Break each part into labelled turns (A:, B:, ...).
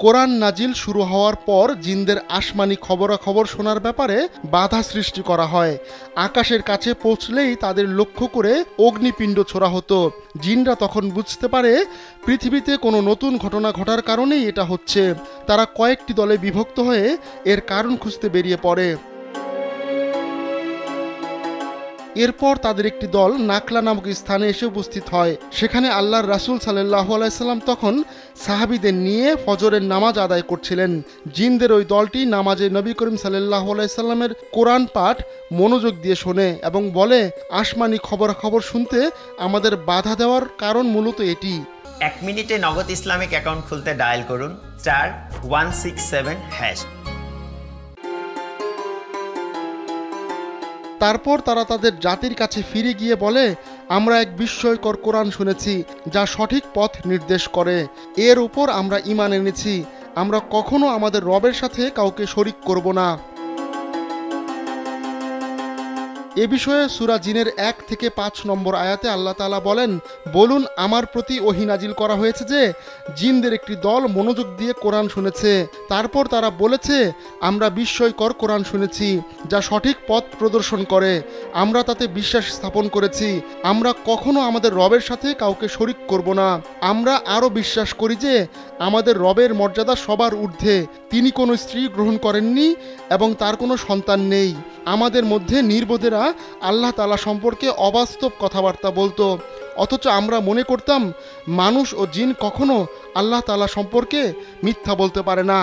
A: কোরআন নাজিল শুরু হওয়ার পর জিনদের আসমানি খবরাখবর শোনার ব্যাপারে বাধা সৃষ্টি করা হয়। আকাশের কাছে পৌঁছলেই তাদের লক্ষ্য করে অগ্নিপিণ্ড ছোড়া হতো। জিনরা তখন বুঝতে পারে পৃথিবীতে কোনো নতুন ঘটনা ঘটার কারণেই এটা হচ্ছে। তারা কয়েকটি দলে বিভক্ত হয়ে এর কারণ খুঁজতে বেরিয়ে পড়ে। এরপর তাদের একটি দল নাকলা নামক স্থানে এসে উপস্থিত হয়। সেখানে আল্লাহর রাসূল সাল্লাল্লাহু আলাইহি সাল্লাম তখন সাহাবীদের নিয়ে ফজরের নামাজ আদায় করছিলেন। জিনদের ওই দলটি নামাজে নবী করিম সাল্লাল্লাহু আলাইহি সাল্লামের কোরআন পাঠ মনোযোগ দিয়ে শোনে এবং বলে, আসমানি খবরাখবর শুনতে আমাদের বাধা দেওয়ার কারণ মূলত এটি।
B: 1 মিনিটে নগদ ইসলামিক অ্যাকাউন্ট খুলতে ডায়াল করুন *167#।
A: তারপর তারা তাদের জাতির কাছে ফিরে গিয়ে বলে, আমরা এক বিস্ময়কর কোরআন শুনেছি যা সঠিক পথ নির্দেশ করে। এর উপর আমরা ঈমান এনেছি। আমরা কখনো আমাদের রবের সাথে কাউকে শরীক করব না। এ বিষয়ে সূরা জিনের 1 থেকে 5 নম্বর আয়াতে আল্লাহ তাআলা বলেন, বলুন আমার প্রতি ওহী নাজিল করা হয়েছে যে জিনদের একটি দল মনোযোগ দিয়ে কোরআন শুনেছে। তারপর তারা বলেছে, আমরা বিস্ময়কর কোরআন শুনেছি যা সঠিক পথ প্রদর্শন করে। আমরা তাতে বিশ্বাস স্থাপন করেছি। আমরা কখনো আমাদের রবের সাথে কাউকে শরীক করব না। আমরা আরও বিশ্বাস করি যে আমাদের রবের মর্যাদা সবার ঊর্ধ্বে। তিনি কোনো স্ত্রী গ্রহণ করেননি এবং তার কোনো সন্তান নেই। আমাদের মধ্যে নির্বোধেরা আল্লাহ তাআলা সম্পর্কে অবাস্তব কথাবার্তা বলতো, অথচ আমরা মনে করতাম মানুষ ও জিন কখনো আল্লাহ তাআলা সম্পর্কে মিথ্যা বলতে পারে না।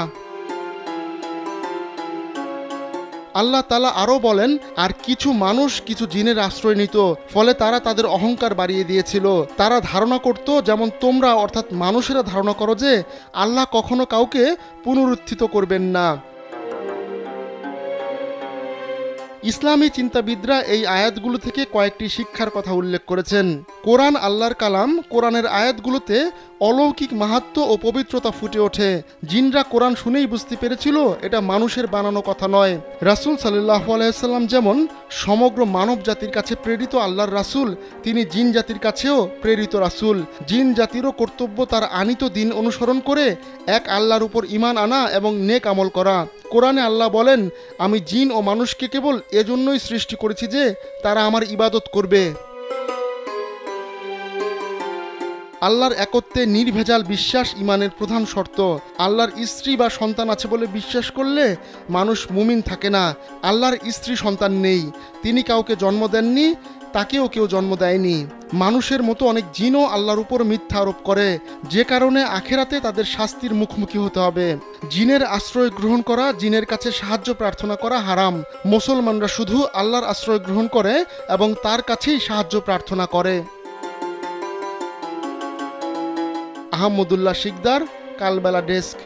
A: আল্লাহ তাআলা আরও বলেন, আর কিছু মানুষ কিছু জিনের আশ্রয় নিত, ফলে তারা তাদের অহংকার বাড়িয়ে দিয়েছিল। তারা ধারণা করত যেমন তোমরা অর্থাৎ মানুষেরা ধারণা করো যে আল্লাহ কখনো কাউকে পুনরুত্থিত করবেন না। ইসলামী চিন্তাবিদরা এই আয়াতগুলো থেকে কয়েকটি শিক্ষার কথা উল্লেখ করেছেন। কোরআন আল্লাহর কালাম। কোরআনের আয়াতগুলোতে অলৌকিক মাহাত্ম্য ও পবিত্রতা ফুটে ওঠে। জিনরা কোরআন শুনেই বুঝতে পেরেছিল এটা মানুষের বানানো কথা নয়। রাসূল সাল্লাল্লাহু আলাইহি সাল্লাম যেমন সমগ্র মানব জাতির কাছে প্রেরিত আল্লাহর রাসূল, তিনি জিন জাতির কাছেও প্রেরিত রাসূল। জিন জাতিরও কর্তব্য তার আনিত দিন অনুসরণ করে এক আল্লাহর উপর ঈমান আনা এবং নেক আমল করা। কোরআনে আল্লাহ বলেন, আমি জিন ও মানুষকে কেবল এজন্যই সৃষ্টি করেছি যে তারা আমার ইবাদত করবে। আল্লাহর একত্বে নির্ভেজাল বিশ্বাস ঈমানের প্রধান শর্ত। আল্লাহর স্ত্রী বা সন্তান আছে বলে বিশ্বাস করলে মানুষ মুমিন থাকে না। আল্লাহর স্ত্রী সন্তান নেই, তিনি কাউকে জন্ম দেননি, তাকেও কেউ জন্ম দেয়নি। মানুষের মতো অনেক জিনও আল্লাহর উপর মিথ্যা আরোপ করে, যে কারণে আখেরাতে তাদের শাস্তির মুখোমুখি হতে হবে। জিনের আশ্রয় গ্রহণ করা, জিনের কাছে সাহায্য প্রার্থনা করা হারাম। মুসলমানরা শুধু আল্লাহর আশ্রয় গ্রহণ করে এবং তার কাছেই সাহায্য প্রার্থনা করে। আহমদুল্লাহ শিকদার, কালবেলা ডেস্ক।